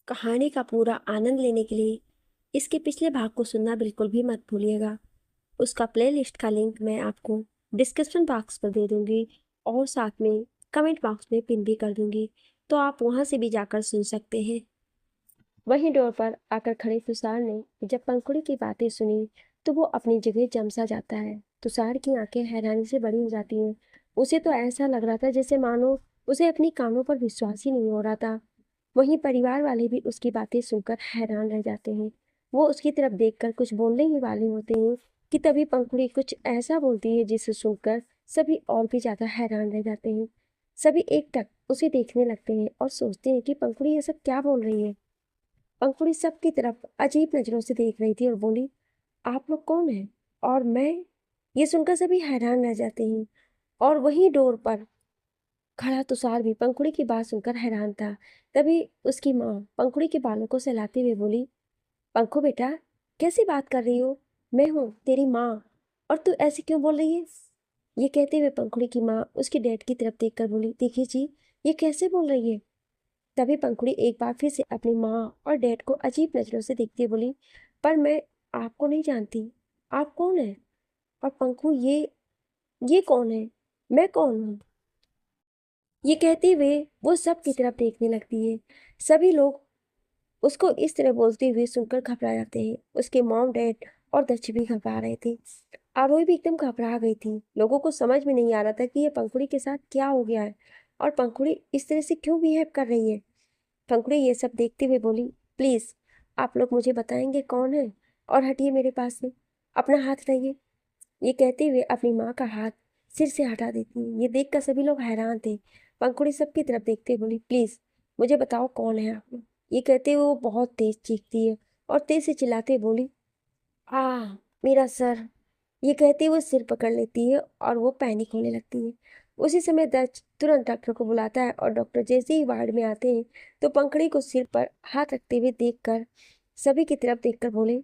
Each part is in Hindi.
कहानी का पूरा आनंद लेने के लिए इसके पिछले भाग को सुनना बिल्कुल भी मत भूलिएगा। उसका प्लेलिस्ट का लिंक मैं आपको डिस्क्रिप्शन बॉक्स पर दे दूंगी और साथ में कमेंट बॉक्स में पिन भी कर दूंगी, तो आप वहां से भी जाकर सुन सकते हैं। वहीं डोर पर आकर खड़े तुषार ने जब पंखुड़ी की बातें सुनी तो वो अपनी जगह जम सा जाता है। तुषार की आंखें हैरानी से बड़ी हो जाती हैं। उसे तो ऐसा लग रहा था जैसे मानो उसे अपनी कानों पर विश्वास ही नहीं हो रहा था। वहीं परिवार वाले भी उसकी बातें सुनकर हैरान रह जाते हैं। वो उसकी तरफ देखकर कुछ बोलने ही वाले होते हैं कि तभी पंखुड़ी कुछ ऐसा बोलती है जिसे सुनकर सभी और भी ज्यादा हैरान रह जाते हैं। सभी एकटक उसे देखने लगते हैं और सोचते हैं कि पंखुड़ी ये सब क्या बोल रही है। पंखुड़ी सबकी तरफ अजीब नजरों से देख रही थी और बोली, आप लोग कौन हैं और मैं? ये सुनकर सभी हैरान रह जाते हैं। और वहीं डोर पर खड़ा तुषार भी पंखुड़ी की बात सुनकर हैरान था। तभी उसकी माँ पंखुड़ी के बालों को सहलाते हुए बोली, पंखु बेटा, कैसी बात कर रही हो? मैं हूँ तेरी माँ, और तू ऐसे क्यों बोल रही है? ये कहते हुए पंखुड़ी की माँ उसके डैड की तरफ देखकर बोली, देखिए जी, ये कैसे बोल रही है? तभी पंखुड़ी एक बार फिर से अपनी माँ और डैड को अजीब नजरों से देखती हुई बोली, पर मैं आपको नहीं जानती, आप कौन है? और पंखु, ये कौन है? मैं कौन हूँ? ये कहते हुए वो सब की तरफ देखने लगती है। सभी लोग उसको इस तरह बोलते हुए सुनकर घबरा जाते हैं। उसके मॉम डैड और दच्ची भी घबरा रहे थे। आरोही भी एकदम घबरा गई थी। लोगों को समझ में नहीं आ रहा था कि ये पंखुड़ी के साथ क्या हो गया है और पंखुड़ी इस तरह से क्यों बिहेव कर रही है। पंखुड़ी ये सब देखते हुए बोली, प्लीज आप लोग मुझे बताएंगे कौन है, और हटिए मेरे पास से, अपना हाथ रहिए। ये कहते हुए अपनी माँ का हाथ सिर से हटा देती है। ये देखकर सभी लोग हैरान थे। पंखुड़ी सबकी तरफ देखते हुए बोली, प्लीज मुझे बताओ कौन है आप लोग। ये कहते हुए वो बहुत तेज चीखती है और तेज से चिल्लाते हुए बोली, आ मेरा सर। ये कहते हुए सिर पकड़ लेती है और वो पैनिक होने लगती है। उसी समय दर्ज तुरंत डॉक्टर को बुलाता है और डॉक्टर जैसे ही वार्ड में आते हैं तो पंखड़ी को सिर पर हाथ रखते हुए देखकर सभी की तरफ देखकर बोले,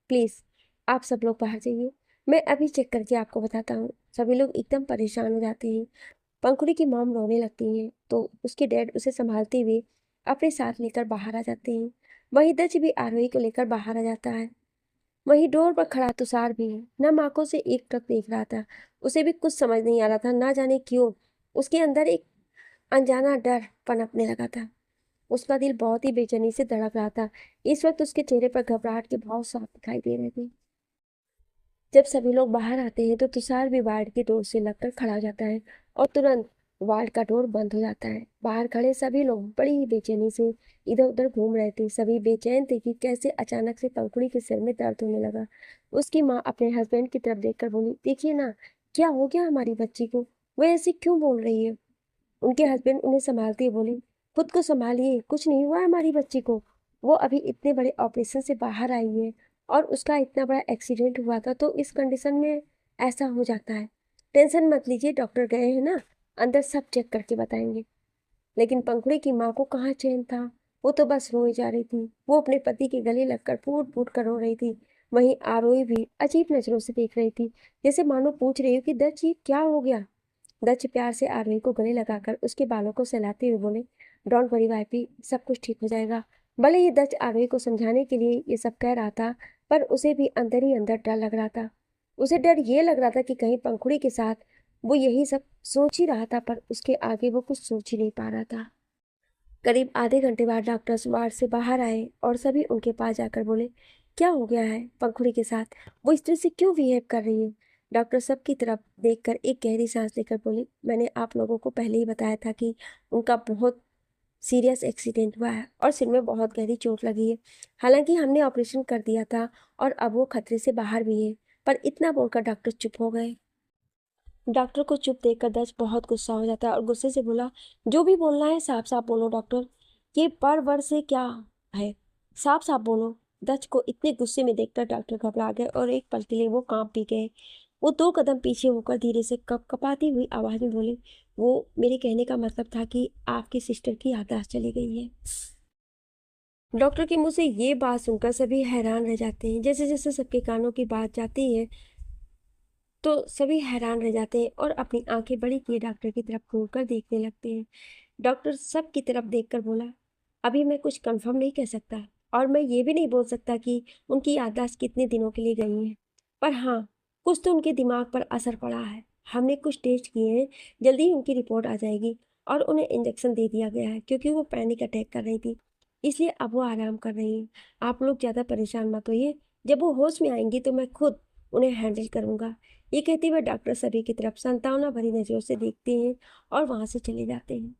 प्लीज आप सब लोग बाहर जाइए, मैं अभी चेक करके आपको बताता हूँ। सभी लोग एकदम परेशान हो जाते हैं। पंखुड़ी की मॉम रोने लगती है तो उसके डैड उसे संभालते हुए अपने साथ लेकर बाहर आ जाते हैं। वहीं दच भी आरोही को लेकर बाहर आ जाता है। वहीं डोर पर खड़ा तुषार भी नम आंखों से एक टक देख रहा था। उसे भी कुछ समझ नहीं आ रहा था, ना जाने क्यों उसके अंदर एक अनजाना डर पनपने लगा था। उसका दिल बहुत ही बेचैनी से धड़क रहा था। इस वक्त उसके चेहरे पर घबराहट के भाव साफ दिखाई दे रहे थे। जब सभी लोग बाहर आते हैं तो तुषार भी वार्ड के डोर से लगकर खड़ा हो जाता है और तुरंत वार्ड का डोर बंद हो जाता है। बाहर खड़े सभी लोग बड़ी ही बेचैनी से इधर उधर घूम रहे थे। सभी बेचैन थे कि कैसे अचानक से पंखुड़ी के सिर में दर्द होने लगा। उसकी माँ अपने हस्बैंड की तरफ देखकर बोली, देखिए ना, क्या हो गया हमारी बच्ची को? वो ऐसे क्यों बोल रही है? उनके हस्बैंड उन्हें संभालते हुए बोले, खुद को संभालिए, कुछ नहीं हुआ हमारी बच्ची को। वो अभी इतने बड़े ऑपरेशन से बाहर आई है और उसका इतना बड़ा एक्सीडेंट हुआ था, तो इस कंडीशन में ऐसा हो जाता है। टेंशन मत लीजिए, डॉक्टर गए हैं ना, अंदर सब चेक करके बताएंगे। लेकिन पंखुड़ी की माँ को कहाँ चैन था। वो तो बस रोई जा रही थी। वो अपने पति के गले लगकर फूट फूट कर रो रही थी। वहीं आरोही भी अजीब नजरों से देख रही थी, जैसे मानो पूछ रही हो कि दत्त ये क्या हो गया। दत्त प्यार से आरोही को गले लगाकर उसके बालों को सहलाते हुए बोले, डोंट वरी वाइपी, सब कुछ ठीक हो जाएगा। भले ही दत्त आरोही को समझाने के लिए ये सब कह रहा था, पर उसे भी अंदर ही अंदर डर लग रहा था। उसे डर ये लग रहा था कि कहीं पंखुड़ी के साथ वो यही सब सोच ही रहा था, पर उसके आगे वो कुछ सोच ही नहीं पा रहा था। करीब आधे घंटे बाद डॉक्टर वार्ड से बाहर आए और सभी उनके पास जाकर बोले, क्या हो गया है पंखुड़ी के साथ? वो इस तरह से क्यों बिहेव कर रही है? डॉक्टर सबकी तरफ देखकर एक गहरी सांस लेकर बोली, मैंने आप लोगों को पहले ही बताया था कि उनका बहुत सीरियस एक्सीडेंट हुआ है और सिर में बहुत गहरी चोट लगी है। हालांकि हमने ऑपरेशन कर दिया था और अब वो खतरे से बाहर भी है। पर इतना बोलकर डॉक्टर चुप हो गए। डॉक्टर को चुप देखकर दर्ज बहुत गुस्सा हो जाता है और गुस्से से बोला, जो भी बोलना है साफ साफ बोलो डॉक्टर, ये पर वर से क्या है? साफ साफ बोलो। दर्ज को इतने गुस्से में देखकर डॉक्टर घबरा गए और एक पल के लिए वो कांप भी गए। वो दो कदम पीछे होकर धीरे से कप कपाती हुई आवाज में बोले, वो मेरे कहने का मतलब था कि आपकी सिस्टर की याददाश्त चली गई है। डॉक्टर के मुंह से ये बात सुनकर सभी हैरान रह जाते हैं। जैसे जैसे सबके कानों की बात जाती है तो सभी हैरान रह जाते हैं और अपनी आंखें बड़ी किए डॉक्टर की तरफ घूर कर देखने लगते हैं। डॉक्टर सब की तरफ देखकर बोला, अभी मैं कुछ कंफर्म नहीं कह सकता और मैं ये भी नहीं बोल सकता कि उनकी याददाश्त कितने दिनों के लिए गई है, पर हाँ, कुछ तो उनके दिमाग पर असर पड़ा है। हमने कुछ टेस्ट किए हैं, जल्दी ही उनकी रिपोर्ट आ जाएगी और उन्हें इंजेक्शन दे दिया गया है क्योंकि वो पैनिक अटैक कर रही थी, इसलिए अब वो आराम कर रही हैं। आप लोग ज़्यादा परेशान मत होइए, जब वो होश में आएंगी तो मैं खुद उन्हें हैंडल करूँगा। ये कहते हुए डॉक्टर सभी की तरफ संतावना भरी नज़रों से देखते हैं और वहाँ से चले जाते हैं।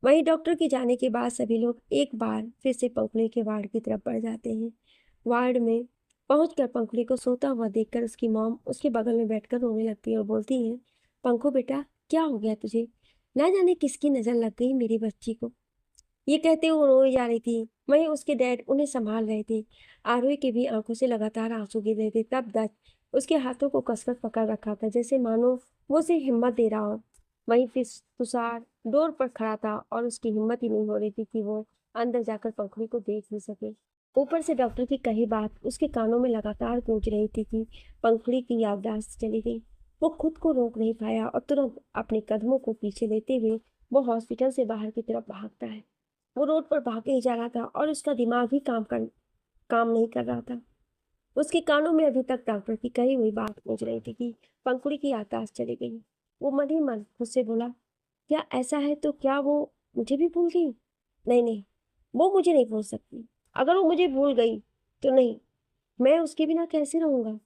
वहीं डॉक्टर के जाने के बाद सभी लोग एक बार फिर से पंखुड़ी के वार्ड की तरफ बढ़ जाते हैं। वार्ड में पहुंचकर पंखुड़ी को सोता हुआ देखकर उसकी मॉम उसके बगल में बैठकर रोने लगती है और बोलती है, पंखु बेटा, क्या हो गया तुझे? ना जाने किसकी नज़र लग गई मेरी बच्ची को। ये कहते हुए वो रोई जा रही थी। वहीं उसके डैड उन्हें संभाल रहे थे। आरोही की भी आंखों से लगातार आंसू गिर रहे थे। तब दत्त उसके हाथों को कसकर पकड़ रखा था, जैसे मानो वो उसे हिम्मत दे रहा हो। वहीं फिर तुषार डोर पर खड़ा था और उसकी हिम्मत ही नहीं हो रही थी कि वो अंदर जाकर पंखुड़ी को देख भी सके। ऊपर से डॉक्टर की कही बात उसके कानों में लगातार गूंज रही थी कि पंखुड़ी की याददाश्त चली गई। वो खुद को रोक नहीं पाया और तुरंत अपने कदमों को पीछे लेते हुए वो हॉस्पिटल से बाहर की तरफ भागता है। वो रोड पर भागे ही जा रहा था और उसका दिमाग ही काम नहीं कर रहा था। उसके कानों में अभी तक डॉक्टर की कही हुई बात गूंज रही थी कि पंखुड़ी की याददाश्त चली गई। वो मन ही मन खुद से बोला, क्या ऐसा है तो क्या वो मुझे भी भूल गई? नहीं नहीं, वो मुझे नहीं भूल सकती। अगर वो मुझे भूल गई तो नहीं, मैं उसके बिना कैसे रहूंगा?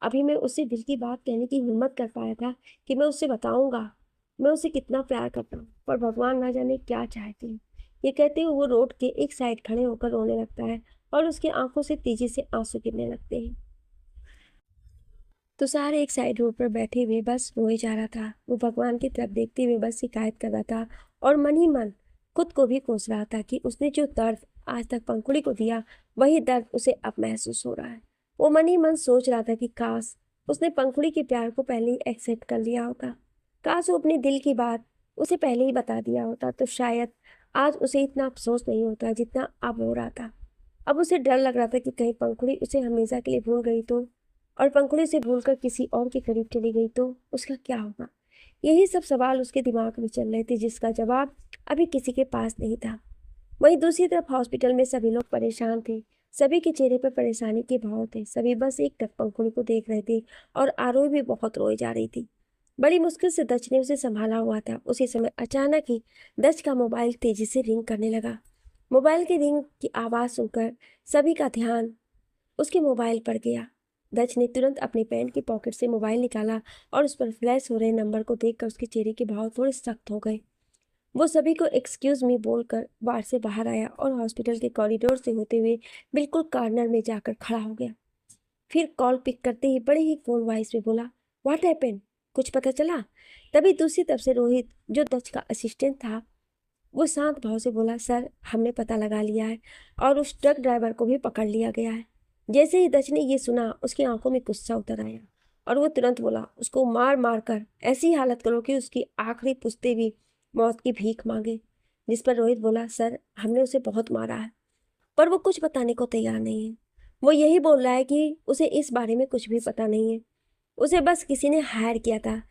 अभी मैं उससे दिल की बात कहने की हिम्मत कर पाया था कि मैं उससे बताऊंगा मैं उसे कितना प्यार करता हूँ, पर भगवान ना जाने क्या चाहते हैं। ये कहते हुए वो रोड के एक साइड खड़े होकर रोने लगता है और उसकी आंखों से तेजी से आंसू गिरने लगते हैं। तुषार एक साइड रोड पर बैठे हुए बस रोए जा रहा था। वो भगवान की तरफ देखते हुए बस शिकायत कर रहा था और मन ही मन खुद को भी कोस रहा था कि उसने जो दर्द आज तक पंखुड़ी को दिया, वही दर्द उसे अब महसूस हो रहा है। वो मन ही मन सोच रहा था कि काश उसने पंखुड़ी के प्यार को पहले ही एक्सेप्ट कर लिया होता। काश वो अपने दिल की बात उसे पहले ही बता दिया होता तो शायद आज उसे इतना अफसोस नहीं होता जितना अब हो रहा था। अब उसे डर लग रहा था कि कहीं पंखुड़ी उसे हमेशा के लिए भूल गई तो, और पंखुड़ी से भूलकर किसी और के करीब चली गई तो उसका क्या होगा? यही सब सवाल उसके दिमाग में चल रहे थे, जिसका जवाब अभी किसी के पास नहीं था। वहीं दूसरी तरफ हॉस्पिटल में सभी लोग परेशान थे। सभी के चेहरे पर परेशानी के भाव थे। सभी बस एक टक पंखुड़ी को देख रहे थे और आरोही भी बहुत रोई जा रही थी। बड़ी मुश्किल से दच ने उसे संभाला हुआ था। उसी समय अचानक ही दच का मोबाइल तेजी से रिंग करने लगा। मोबाइल की रिंग की आवाज़ सुनकर सभी का ध्यान उसके मोबाइल पर गया। दच ने तुरंत अपने पैंट की पॉकेट से मोबाइल निकाला और उस पर फ्लैश हो रहे नंबर को देखकर उसके चेहरे के भाव थोड़े सख्त हो गए। वो सभी को एक्सक्यूज मी बोलकर बार से बाहर आया और हॉस्पिटल के कॉरिडोर से होते हुए बिल्कुल कॉर्नर में जाकर खड़ा हो गया। फिर कॉल पिक करते ही बड़े ही फोन वॉइस में बोला, व्हाट हैपेंड? कुछ पता चला? तभी दूसरी तरफ से रोहित, जो दच का असिस्टेंट था, वो शांत भाव से बोला, सर, हमने पता लगा लिया है और उस ट्रक ड्राइवर को भी पकड़ लिया गया है। जैसे ही दच ने ये सुना, उसकी आंखों में गुस्सा उतर आया और वो तुरंत बोला, उसको मार मार कर ऐसी हालत करो कि उसकी आखिरी पुश्ते भी मौत की भीख मांगे। जिस पर रोहित बोला, सर, हमने उसे बहुत मारा है। पर वो कुछ बताने को तैयार नहीं है। वो यही बोल रहा है कि उसे इस बारे में कुछ भी पता नहीं है। उसे बस किसी ने हायर किया था,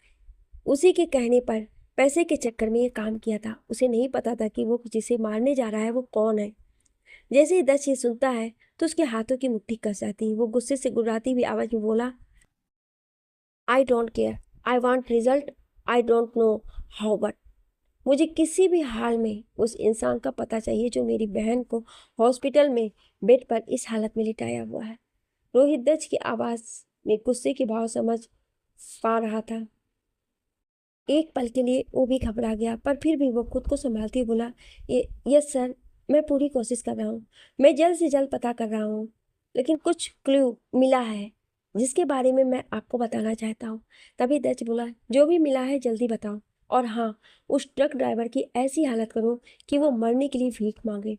उसी के कहने पर पैसे के चक्कर में ये काम किया था। उसे नहीं पता था कि वो जिसे मारने जा रहा है वो कौन है। जैसे ही दच ये सुनता है तो उसके हाथों की मुट्ठी कस जाती है। वो गुस्से से गुर्राती हुई आवाज में बोला, I don't care, I want result, I don't know how but. मुझे किसी भी हाल में उस इंसान का पता चाहिए जो मेरी बहन को हॉस्पिटल में बेड पर इस हालत में लिटाया हुआ है। रोहित दच की आवाज में गुस्से के भाव समझ पा रहा था। एक पल के लिए वो भी घबरा गया, पर फिर भी वो खुद को संभालते हुए बोला, यस सर, मैं पूरी कोशिश कर रहा हूँ। मैं जल्द से जल्द पता कर रहा हूँ, लेकिन कुछ क्लू मिला है जिसके बारे में मैं आपको बताना चाहता हूँ। तभी दच बोला, जो भी मिला है जल्दी बताओ, और हाँ, उस ट्रक ड्राइवर की ऐसी हालत करो कि वो मरने के लिए भीख मांगे,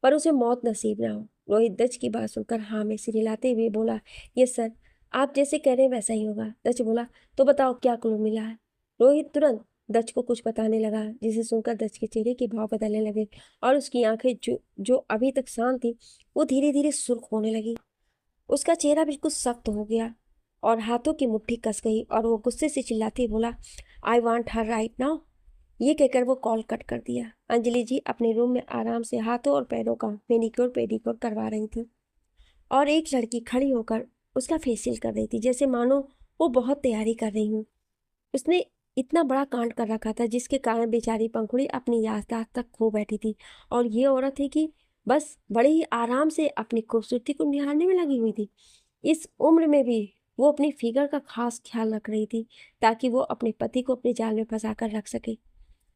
पर उसे मौत नसीब ना हो। रोहित दच की बात सुनकर हाँ में सिर हिलाते हुए बोला, यस सर, आप जैसे कह रहे हैं वैसा ही होगा। दच बोला, तो बताओ क्या क्लू मिला है। रोहित तुरंत दच को कुछ बताने लगा, जिसे सुनकर दच के चेहरे के भाव बदलने लगे और उसकी आंखें जो अभी तक शांत थी, वो धीरे धीरे सुर्ख होने लगी। उसका चेहरा बिल्कुल सख्त हो गया और हाथों की मुट्ठी कस गई और वो गुस्से से चिल्लाते बोला, I want her right now. ये कहकर वो कॉल कट कर दिया। अंजलि जी अपने रूम में आराम से हाथों और पैरों का मैनिक्योर पेडिक्योर करवा रही थी और एक लड़की खड़ी होकर उसका फेशियल कर रही थी, जैसे मानो वो बहुत तैयारी कर रही हूँ। उसने इतना बड़ा कांड कर रखा था जिसके कारण बेचारी पंखुड़ी अपनी याददाश्त तक खो बैठी थी और ये औरत थी कि बस बड़े ही आराम से अपनी खूबसूरती को निहारने में लगी हुई थी। इस उम्र में भी वो अपनी फिगर का खास ख्याल रख रही थी ताकि वो अपने पति को अपने जाल में फंसा कर रख सके।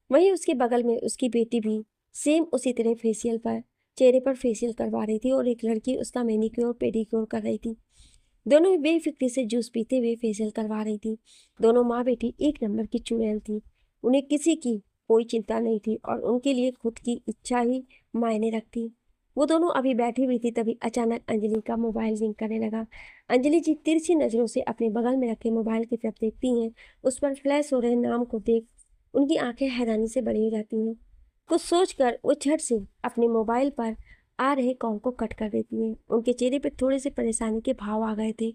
वहीं उसके बगल में उसकी बेटी भी सेम उसी तरह चेहरे पर फेशियल करवा रही थी और एक लड़की उसका मैनिक्योर पेडिक्योर कर रही थी। दोनों ही बेफिक्री से जूस पीते हुए फेशियल करवा रही थी। दोनों माँ बेटी एक नंबर की चुड़ैल थी। उन्हें किसी की कोई चिंता नहीं थी और उनके लिए खुद की इच्छा ही मायने रखती। वो दोनों अभी बैठी हुई थी, तभी अचानक अंजलि का मोबाइल रिंग करने लगा। अंजलि जी तिरछी नजरों से अपने बगल में रखे मोबाइल की तरफ देखती हैं। उस पर फ्लैश हो रहे नाम को देख उनकी आंखें हैरानी से बड़ी हो जाती हैं। कुछ सोचकर वो झट से अपने मोबाइल पर आ रहे कॉल को कट कर देती हैं। उनके चेहरे पर थोड़े से परेशानी के भाव आ गए थे,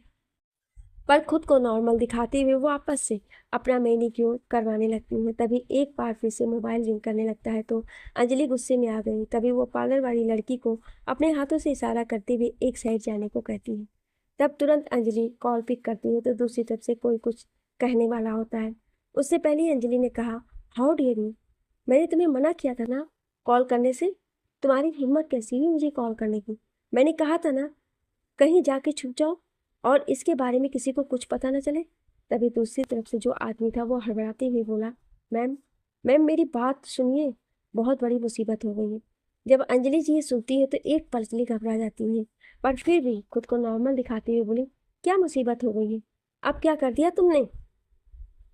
पर खुद को नॉर्मल दिखाते हुए वो आपस से अपना मैनिक्योर करवाने लगती हैं। तभी एक बार फिर से मोबाइल रिंग करने लगता है तो अंजलि गुस्से में आ गई। तभी वो पार्लर वाली लड़की को अपने हाथों से इशारा करते हुए एक साइड जाने को कहती है। तब तुरंत अंजलि कॉल पिक करती है तो दूसरी तरफ से कोई कुछ कहने वाला होता है। उससे पहले ही अंजलि ने कहा, हाउ डियर यू, मैंने तुम्हें मना किया था ना कॉल करने से। तुम्हारी हिम्मत कैसी हुई मुझे कॉल करने की। मैंने कहा था ना कहीं जाके छुप जाओ और इसके बारे में किसी को कुछ पता न चले। तभी दूसरी तरफ से जो आदमी था वो हड़बड़ाते हुए बोला, मैम मैम मेरी बात सुनिए, बहुत बड़ी मुसीबत हो गई है। जब अंजलि जी ये सुनती है तो एक पल के लिए घबरा जाती है, पर फिर भी खुद को नॉर्मल दिखाते हुए बोली, क्या मुसीबत हो गई है, अब क्या कर दिया तुमने।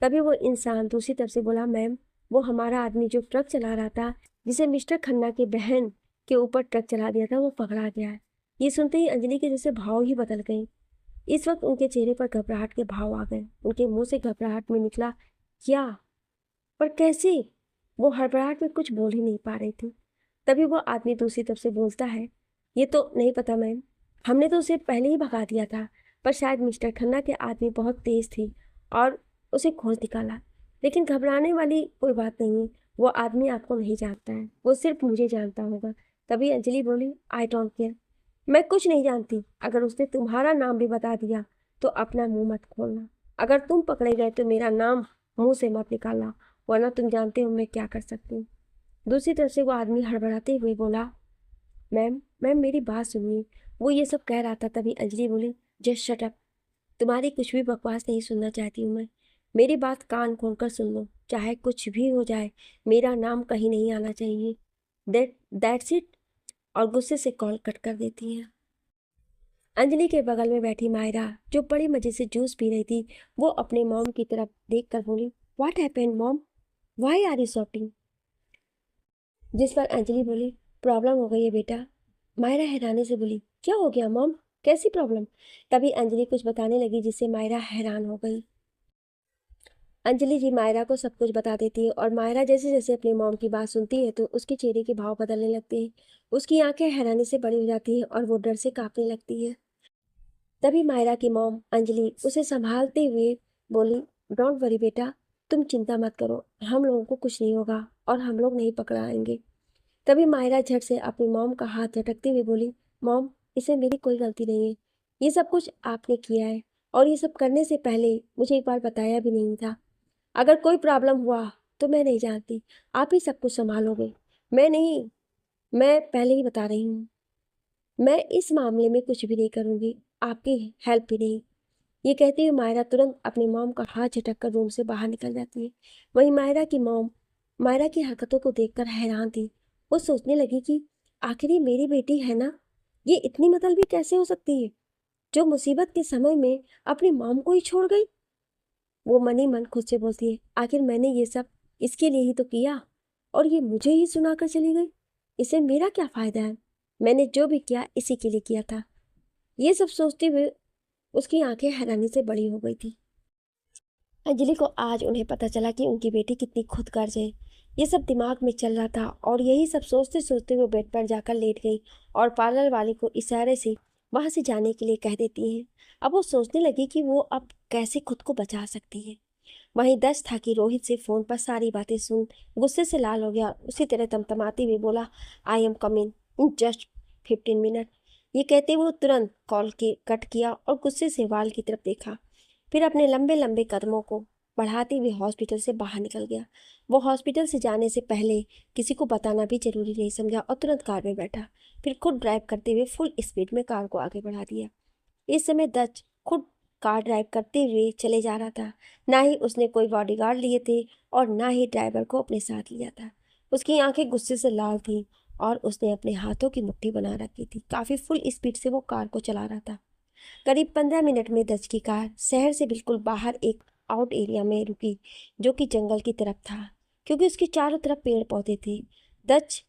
तभी वो इंसान दूसरी तरफ से बोला, मैम वो हमारा आदमी जो ट्रक चला रहा था, जिसे मिस्टर खन्ना की बहन के ऊपर ट्रक चला दिया था, वो पकड़ा गया है। ये सुनते ही अंजलि के जैसे भाव ही बदल गए। इस वक्त उनके चेहरे पर घबराहट के भाव आ गए। उनके मुंह से घबराहट में निकला, क्या, पर कैसे। वो हड़बड़ाहट में कुछ बोल ही नहीं पा रही थी। तभी वो आदमी दूसरी तरफ से बोलता है, ये तो नहीं पता मैम, हमने तो उसे पहले ही भगा दिया था, पर शायद मिस्टर खन्ना के आदमी बहुत तेज थी और उसे खोज निकाला। लेकिन घबराने वाली कोई बात नहीं है, वो आदमी आपको नहीं जानता है, वो सिर्फ मुझे जानता होगा। तभी अंजलि बोली, आई डोंट केयर, मैं कुछ नहीं जानती। अगर उसने तुम्हारा नाम भी बता दिया तो अपना मुंह मत खोलना। अगर तुम पकड़े गए तो मेरा नाम मुंह से मत निकालना, वरना तुम जानते हो मैं क्या कर सकती हूँ। दूसरी तरफ से वो आदमी हड़बड़ाते हुए बोला, मैम मैम मेरी बात सुनिए। वो ये सब कह रहा था तभी अंजलि बोली, जस्ट शट अप, तुम्हारी कुछ भी बकवास नहीं सुनना चाहती हूँ मैं। मेरी बात कान खोलकर सुन लो, चाहे कुछ भी हो जाए मेरा नाम कहीं नहीं आना चाहिए। That's it. और गुस्से से कॉल कट कर देती है। अंजलि के बगल में बैठी मायरा जो बड़ी मजे से जूस पी रही थी, वो अपने मॉम की तरफ देखकर बोली, what happened mom, why are you shouting. जिस पर अंजलि बोली, प्रॉब्लम हो गई है बेटा। मायरा हैरानी से बोली, क्या हो गया मॉम, कैसी प्रॉब्लम। तभी अंजलि कुछ बताने लगी जिससे मायरा हैरान हो गई। अंजलि जी मायरा को सब कुछ बता देती है और मायरा जैसे जैसे अपनी मॉम की बात सुनती है तो उसके चेहरे के भाव बदलने लगते हैं। उसकी आंखें हैरानी से बड़ी हो जाती हैं और वो डर से कांपने लगती है। तभी मायरा की मॉम अंजलि उसे संभालते हुए बोली, डोंट वरी बेटा, तुम चिंता मत करो, हम लोगों को कुछ नहीं होगा और हम लोग नहीं पकड़ाएंगे। तभी मायरा झट से अपनी मॉम का हाथ झटकते हुए बोली, मॉम इसमें मेरी कोई गलती नहीं है, ये सब कुछ आपने किया है और ये सब करने से पहले मुझे एक बार बताया भी नहीं था। अगर कोई प्रॉब्लम हुआ तो मैं नहीं जानती, आप ही सब कुछ संभालोगे, मैं नहीं। मैं पहले ही बता रही हूँ, मैं इस मामले में कुछ भी नहीं करूँगी, आपकी हेल्प भी नहीं। ये कहते हुए मायरा तुरंत अपनी मॉम का हाथ झटक कर रूम से बाहर निकल जाती है। वहीं मायरा की मॉम मायरा की हरकतों को देखकर हैरान थी। वो सोचने लगी कि आखिर ये मेरी बेटी है ना, ये इतनी मतलबी कैसे हो सकती है जो मुसीबत के समय में अपनी मॉम को ही छोड़ गई। वो मन ही मन खुद से बोलती है, आखिर मैंने ये सब इसके लिए ही तो किया और ये मुझे ही सुनाकर चली गई, इसे मेरा क्या फायदा है, मैंने जो भी किया इसी के लिए किया था। ये सब सोचते हुए उसकी आंखें हैरानी से बड़ी हो गई थी। अंजलि को आज उन्हें पता चला कि उनकी बेटी कितनी खुदगर्ज है। ये सब दिमाग में चल रहा था और यही सब सोचते सोचते वो बेड पर जाकर लेट गई और पार्लर वाले को इशारे से वहां से जाने के लिए कह देती है। अब वो सोचने लगी कि वो अब कैसे खुद को बचा सकती है। वहीं दच था कि रोहित से फोन पर सारी बातें सुन गुस्से से लाल हो गया। उसी तरह तमतमाते हुए बोला, I am coming in just 15 minute. ये कहते हुए तुरंत कॉल के कट किया और गुस्से से वाल की तरफ देखा। फिर अपने लंबे लंबे कदमों को बढ़ाते हुए हॉस्पिटल से बाहर निकल गया। वो हॉस्पिटल से जाने से पहले किसी को बताना भी जरूरी नहीं समझा और तुरंत कार में बैठा। फिर खुद ड्राइव करते हुए फुल स्पीड में कार को आगे बढ़ा दिया। इस समय दच खुद कार ड्राइव करते हुए चले जा रहा था। ना ही उसने कोई बॉडीगार्ड लिए थे और ना ही ड्राइवर को अपने साथ लिया था। उसकी आंखें गुस्से से लाल थीं और उसने अपने हाथों की मुट्ठी बना रखी थी। काफ़ी फुल स्पीड से वो कार को चला रहा था। करीब 15 मिनट में दच की कार शहर से बिल्कुल बाहर एक आउट एरिया में रुकी, जो कि जंगल की तरफ था, क्योंकि उसके चारों तरफ पेड़ पौधे थे। दच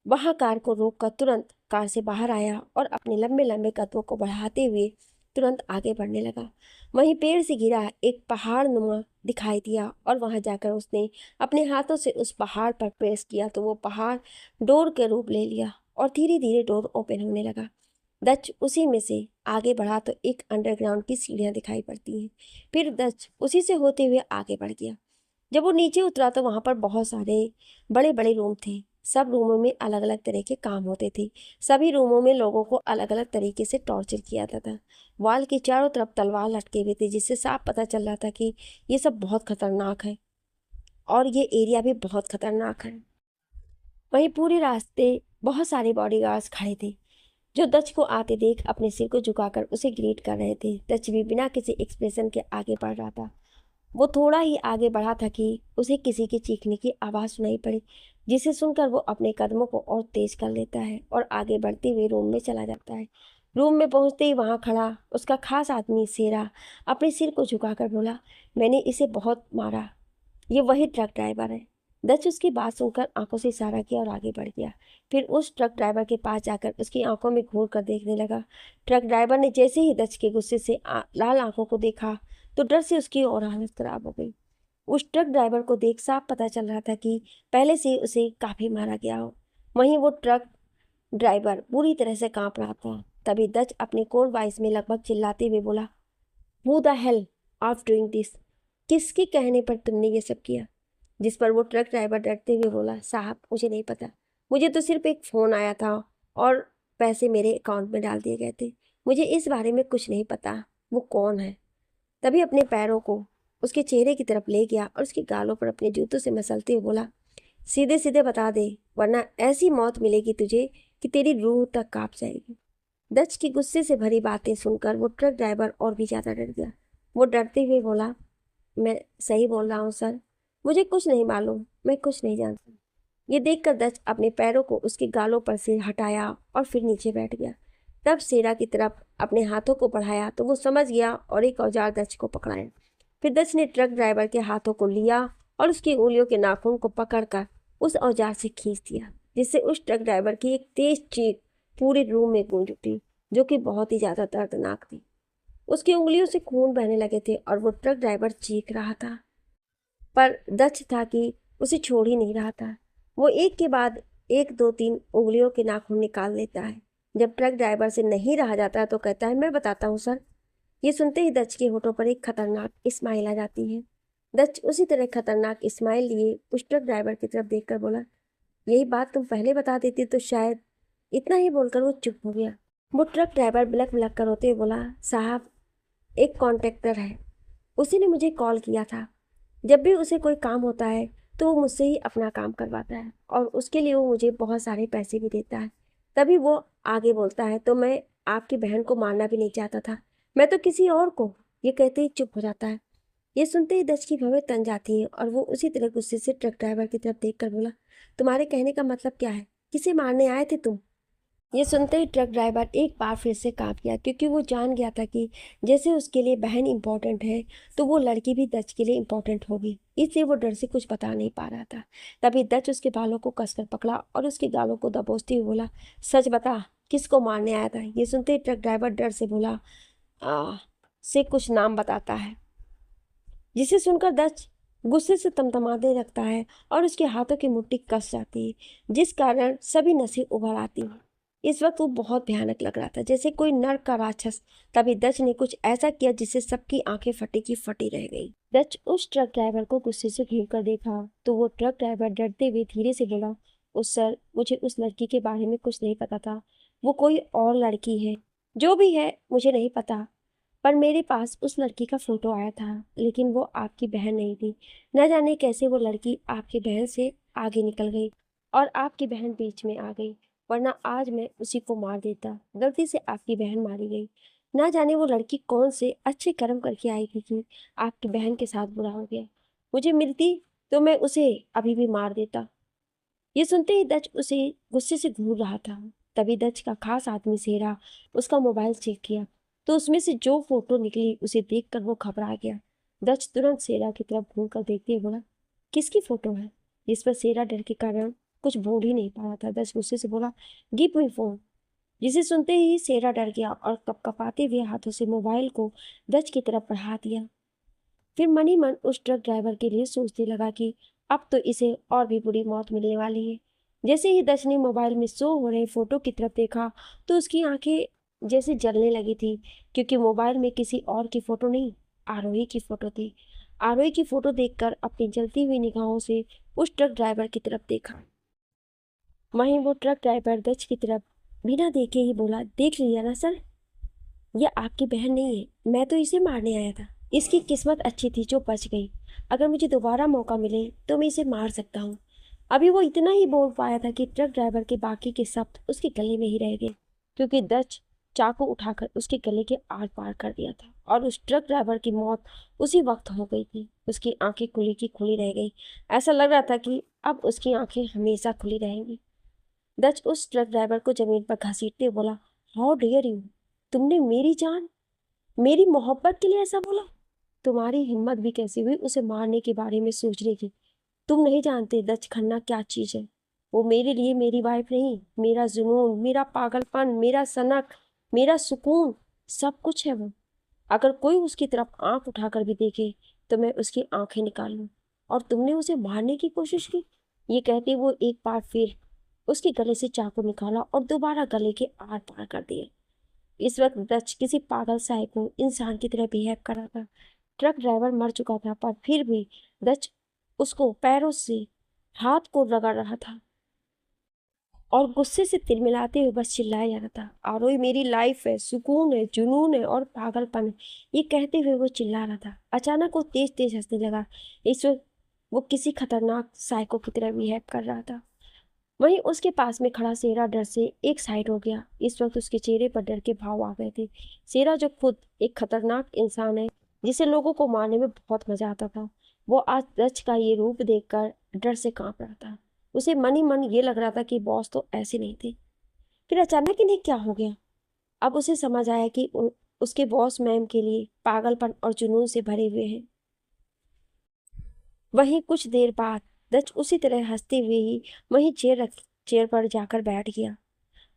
वहां कार को रोककर तुरंत कार से बाहर आया और अपने लंबे लंबे कदमों को बढ़ाते हुए तुरंत आगे बढ़ने लगा। वहीं पेड़ से गिरा एक पहाड़ नुमा दिखाई दिया और वहां जाकर उसने अपने हाथों से उस पहाड़ पर प्रेस किया तो वो पहाड़ डोर के रूप ले लिया और धीरे धीरे डोर ओपन होने लगा। दच उसी में से आगे बढ़ा तो एक अंडरग्राउंड की सीढ़ियां दिखाई पड़ती हैं। फिर दच उसी से होते हुए आगे बढ़ गया। जब वो नीचे उतरा तो वहां पर बहुत सारे बड़े बड़े रूम थे। सब रूमों में अलग अलग तरह के काम होते थे। सभी रूमों में लोगों को अलग अलग तरीके से टॉर्चर किया जाता था। वॉल की चारों तरफ तलवार लटके हुए थे, जिससे साफ पता चल रहा था कि ये सब बहुत खतरनाक है और ये एरिया भी बहुत खतरनाक है। वहीं पूरे रास्ते बहुत सारे बॉडीगार्ड्स खड़े थे, जो दच को आते देख अपने सिर को झुकाकर उसे ग्रीट कर रहे थे। दच भी बिना किसी एक्सप्रेशन के आगे बढ़ रहा था। वो थोड़ा ही आगे बढ़ा था कि उसे किसी के चीखने की आवाज़ सुनाई पड़ी, जिसे सुनकर वो अपने कदमों को और तेज कर लेता है और आगे बढ़ते हुए रूम में चला जाता है। रूम में पहुंचते ही वहां खड़ा उसका खास आदमी शेरा अपने सिर को झुकाकर बोला, मैंने इसे बहुत मारा, ये वही ट्रक ड्राइवर है। दच उसकी बात सुनकर आंखों से इशारा किया और आगे बढ़ गया। फिर उस ट्रक ड्राइवर के पास जाकर उसकी आंखों में घूर कर देखने लगा। ट्रक ड्राइवर ने जैसे ही दच के गुस्से से लाल आंखों को देखा तो डर से उसकी और हालत खराब हो गई। उस ट्रक ड्राइवर को देख साफ पता चल रहा था कि पहले से उसे काफी मारा गया हो। वहीं वो ट्रक ड्राइवर पूरी तरह से कांप रहा था। तभी दच अपने कोर वॉइस में लगभग चिल्लाते हुए बोला, who the hell of doing this? किसके कहने पर तुमने ये सब किया? जिस पर वो ट्रक ड्राइवर डरते हुए बोला, साहब मुझे नहीं पता, मुझे तो सिर्फ एक फ़ोन आया था और पैसे मेरे अकाउंट में डाल दिए गए थे, मुझे इस बारे में कुछ नहीं पता वो कौन है। तभी अपने पैरों को उसके चेहरे की तरफ ले गया और उसके गालों पर अपने जूतों से मसलते हुए बोला, सीधे सीधे बता दे, वरना ऐसी मौत मिलेगी तुझे कि तेरी रूह तक कांप जाएगी। दच की गुस्से से भरी बातें सुनकर वो ट्रक ड्राइवर और भी ज़्यादा डर गया। वो डरते हुए बोला, मैं सही बोल रहा हूँ सर, मुझे कुछ नहीं मालूम, मैं कुछ नहीं जानता। ये देखकर दच अपने पैरों को उसके गालों पर से हटाया और फिर नीचे बैठ गया। तब शेरा की तरफ अपने हाथों को बढ़ाया तो वो समझ गया और एक औजार दच को पकड़ाया। फिर दच ने ट्रक ड्राइवर के हाथों को लिया और उसकी उंगलियों के नाखून को पकड़कर उस औजार से खींच दिया, जिससे उस ट्रक ड्राइवर की एक तेज चीख पूरे रूम में गूंज उठी, जो कि बहुत ही ज़्यादा दर्दनाक थी। उसकी उंगलियों से खून बहने लगे थे और वो ट्रक ड्राइवर चीख रहा था, पर दच था कि उसे छोड़ ही नहीं रहा था। वो एक के बाद एक 2-3 उंगलियों के नाखून निकाल लेता है। जब ट्रक ड्राइवर से नहीं रहा जाता तो कहता है, मैं बताता हूँ सर। ये सुनते ही दच के होठों पर एक खतरनाक स्माइल आ जाती है। दच उसी तरह खतरनाक स्माइल लिए उस ट्रक ड्राइवर की तरफ देखकर बोला, यही बात तुम पहले बता देती तो शायद। इतना ही बोलकर वो चुप हो गया। वो ट्रक ड्राइवर बिलक बिलक कर रोते हुए बोला, साहब एक कॉन्ट्रैक्टर है, उसी ने मुझे कॉल किया था। जब भी उसे कोई काम होता है तो वो मुझसे ही अपना काम करवाता है और उसके लिए वो मुझे बहुत सारे पैसे भी देता है। तभी वो आगे बोलता है, तो मैं आपकी बहन को मारना भी नहीं चाहता था, मैं तो किसी और को। ये कहते ही चुप हो जाता है। ये सुनते ही दच की भवें तन जाती है और वो उसी तरह गुस्से से ट्रक ड्राइवर की तरफ देख कर बोला, तुम्हारे कहने का मतलब क्या है? किसे मारने आए थे तुम? ये सुनते ही ट्रक ड्राइवर एक बार फिर से कांप गया, क्योंकि वो जान गया था कि जैसे उसके लिए बहन इंपॉर्टेंट है तो वो लड़की भी दच के लिए इंपॉर्टेंट होगी। इसलिए वो डर से कुछ बता नहीं पा रहा था। तभी दच उसके बालों को कसकर पकड़ा और उसके गालों को दबोचते हुए बोला, सच बता, किसको मारने आया था? ये सुनते ही ट्रक ड्राइवर डर से बोला, आ से कुछ नाम बताता है। जिसे सुनकर दच गुस्से से तमतमाने लगता है और उसके हाथों की मुट्ठी कस जाती है, जिस कारण सभी नसें उभर आती हैं। इस वक्त वो बहुत भयानक लग रहा था, जैसे कोई नर का राक्षस। तभी दच ने कुछ ऐसा किया जिससे सबकी आंखें फटी की फटी रह गई। दच उस ट्रक ड्राइवर को गुस्से से घूर कर देखा तो वो ट्रक ड्राइवर डरते हुए धीरे से बोला, उस सर, मुझे उस लड़की के बारे में कुछ नहीं पता था। वो कोई और लड़की है। जो भी है मुझे नहीं पता, पर मेरे पास उस लड़की का फोटो आया था, लेकिन वो आपकी बहन नहीं थी। न जाने कैसे वो लड़की आपकी बहन से आगे निकल गई और आपकी बहन बीच में आ गई, वरना आज मैं उसी को मार देता। गलती से आपकी बहन मारी गई। ना जाने वो लड़की कौन से अच्छे कर्म करके आई थी कि आपकी बहन के साथ बुरा हो गया। मुझे मिलती तो मैं उसे अभी भी मार देता। ये सुनते ही दच उसे गुस्से से घूर रहा था। तभी दच का खास आदमी सेरा उसका मोबाइल चेक किया तो उसमें से जो फोटो निकली उसे देखकर वो घबरा गया। दच तुरंत सेरा की तरफ घूर कर देखते हुए बोला, किसकी फोटो है? जिस पर सेरा डर के कारण कुछ बोल ही नहीं पा रहा था। दच गुस्से से बोला, गिव मी फोन। जिसे सुनते ही सेरा डर गया और कपकपाते हुए हाथों से मोबाइल को दच की तरफ बढ़ा दिया। फिर मन ही मन उस ट्रक ड्राइवर के लिए सोचने लगा कि अब तो इसे और भी बुरी मौत मिलने वाली है। जैसे ही दच ने मोबाइल में शो हो रहे फोटो की तरफ देखा तो उसकी आंखें जैसे जलने लगी थी, क्योंकि मोबाइल में किसी और की फोटो नहीं, आरोही की फोटो थी। आरोही की फोटो देखकर अपनी जलती हुई निगाहों से उस ट्रक ड्राइवर की तरफ देखा। वहीं वो ट्रक ड्राइवर दच की तरफ बिना देखे ही बोला, देख लिया ना सर, ये आपकी बहन नहीं है, मैं तो इसे मारने आया था। इसकी किस्मत अच्छी थी जो बच गई। अगर मुझे दोबारा मौका मिले तो मैं इसे मार सकता हूँ। अभी वो इतना ही बोल पाया था कि ट्रक ड्राइवर के बाकी के शब्द उसके गले में ही रह गए, क्योंकि दच चाकू उठाकर उसके गले के आर पार कर दिया था और उस ट्रक ड्राइवर की मौत उसी वक्त हो गई थी। उसकी आंखें खुली की खुली रह गई। ऐसा लग रहा था कि अब उसकी आंखें हमेशा खुली रहेंगी। दच उस ट्रक ड्राइवर को जमीन पर घसीटते बोला, हाउ डेयर यू, तुमने मेरी जान, मेरी मोहब्बत के लिए ऐसा बोला? तुम्हारी हिम्मत भी कैसी हुई उसे मारने के बारे में सोचने की? तुम नहीं जानते दच खन्ना क्या चीज है। वो मेरे लिए मेरी वाइफ नहीं, मेरा जुनून, मेरा पागलपन, मेरा सनक, मेरा सुकून, सब कुछ है वो। अगर कोई उसकी तरफ आंख उठाकर भी देखे तो मैं उसकी आंखें निकाल लूं। और तुमने उसे मारने की कोशिश की। ये कहते वो एक बार फिर उसके गले से चाकू निकाला और दोबारा गले के आर पार कर दिया। इस वक्त डच किसी पागल साइको इंसान की तरह बिहेव कर रहा था। ट्रक ड्राइवर मर चुका था, पर फिर भी डच उसको पैरों से हाथ को रगड़ रहा था और गुस्से से तिलमिलाते हुए बस चिल्लाया जा रहा था, आरोही मेरी लाइफ है, सुकून है, जुनून है और पागलपन है। ये कहते हुए वो चिल्ला रहा था। अचानक वो तेज तेज हंसने लगा। इस वक्त वो किसी खतरनाक साइको की तरह बिहेव कर रहा था। वहीं उसके पास में खड़ा शेरा डर से एक साइड हो गया। इस वक्त उसके चेहरे पर डर के भाव आ गए थे। शेरा जो खुद एक खतरनाक इंसान है, जिसे लोगों को मारने में बहुत मजा आता था, वो आज दच का ये रूप देखकर डर से कांप रहा था। उसे मन ही मन ये लग रहा था कि बॉस तो ऐसे नहीं थे। फिर अचानक इन्हें क्या हो गया? अब उसे समझ आया कि उसके बॉस मैम के लिए पागलपन और जुनून से भरे हुए हैं। वहीं कुछ देर बाद दच उसी तरह हंसते हुए ही वहीं चेयर पर जाकर बैठ गया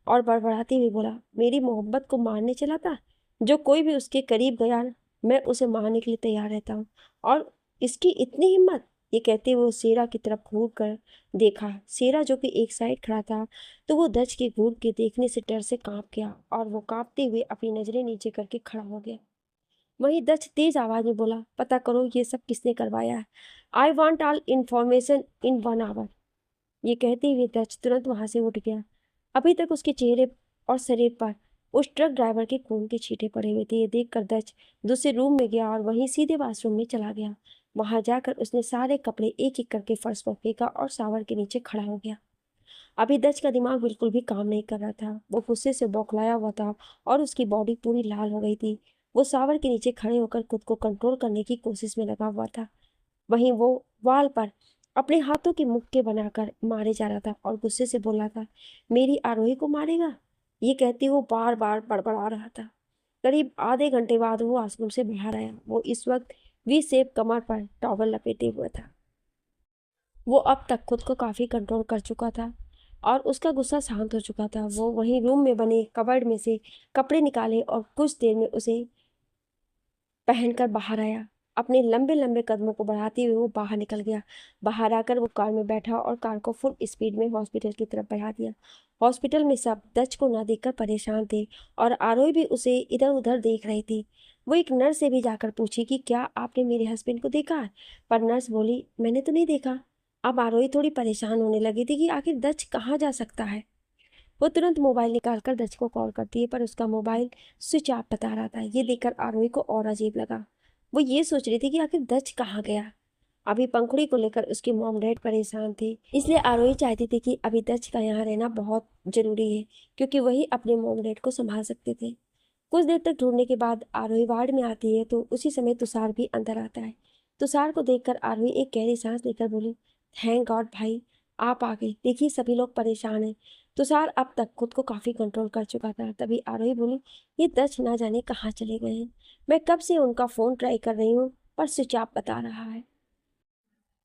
और बड़बड़ाते हुए बोला, मेरी मोहब्बत को मारने चला था? जो कोई भी उसके करीब गया मैं उसे मारने के लिए तैयार रहता हूँ। और इसकी इतनी हिम्मत? ये कहते हुए वो शेरा की तरफ घूर कर देखा। शेरा जो कि एक साइड खड़ा था, तो वो दच के घूर के देखने से डर से कांप गया और वो कांपते हुए अपनी नजरें नीचे करके खड़ा हो गया। वहीं दच तेज आवाज में बोला, पता करो ये सब किसने करवाया है। I want all information in 1 hour. ये कहते हुए दच तुरंत वहां से उठ गया। अभी तक उसके चेहरे और शरीर पर उस ट्रक ड्राइवर के खून के छींटे पड़े हुए थे। ये देखकर दच दूसरे रूम में गया और वहीं सीधे वॉशरूम में चला गया। वहां जाकर उसने सारे कपड़े एक एक करके फर्श पर फेंका और शावर के नीचे खड़ा हो गया। अभी दच का दिमाग बिल्कुल भी काम नहीं कर रहा था। वो गुस्से से बौखलाया हुआ था और उसकी बॉडी पूरी लाल हो गई थी। वो शावर के नीचे खड़े होकर खुद को कंट्रोल करने की कोशिश में लगा हुआ था। वहीं वो वाल पर अपने हाथों के मुक्के बनाकर मारे जा रहा था और गुस्से से बोला था, मेरी आरोही को मारेगा? ये कहते वो बार बार बड़बड़ा रहा था। करीब आधे घंटे बाद वो वॉशरूम से बाहर आया। वो इस वक्त वी सेप कमर पर टॉवल लपेटे हुए था। वो अब तक खुद को काफी कंट्रोल कर चुका था और उसका गुस्सा शांत हो चुका था। वो वहीं रूम में बने कबर्ड में से कपड़े निकाले और कुछ देर में उसे पहनकर बाहर आया। अपने लंबे लंबे कदमों को बढ़ाते हुए वो बाहर निकल गया। बाहर आकर वो कार में बैठा और कार को फुल स्पीड में हॉस्पिटल की तरफ बढ़ा दिया। हॉस्पिटल में सब दच को ना देखकर परेशान थे और आरोही भी उसे इधर उधर देख रही थी। वो एक नर्स से भी जाकर पूछी कि क्या आपने मेरे हस्बैंड को देखा है, पर नर्स बोली मैंने तो नहीं देखा। अब आरोही थोड़ी परेशान होने लगी थी कि आखिर दच कहाँ जा सकता है। वो तुरंत मोबाइल निकालकर दच को कॉल करती है, पर उसका मोबाइल स्विच ऑफ बता रहा था। ये देखकर आरोही को और अजीब लगा। वो ये सोच रही थी कि आखिर दच कहाँ गया। अभी पंखुड़ी को लेकर उसकी मॉम डैड परेशान थे, इसलिए आरोही चाहती थी कि अभी दच का यहाँ रहना बहुत जरूरी है, क्योंकि वही अपने मॉम डैड को संभाल सकते थे। कुछ देर तक ढूंढने के बाद आरोही वार्ड में आती है तो उसी समय तुषार भी अंदर आता है। तुषार को देखकर आरोही एक गहरी सांस लेकर बोली, थैंक गॉड भाई, आप आ गए। देखिए सभी लोग परेशान हैं। तुषार अब तक खुद को काफी कंट्रोल कर चुका था। तभी आरोही बोली, ये दच ना जाने कहाँ चले गए हैं। मैं कब से उनका फोन ट्राई कर रही हूँ, पर स्विच ऑफ बता रहा है।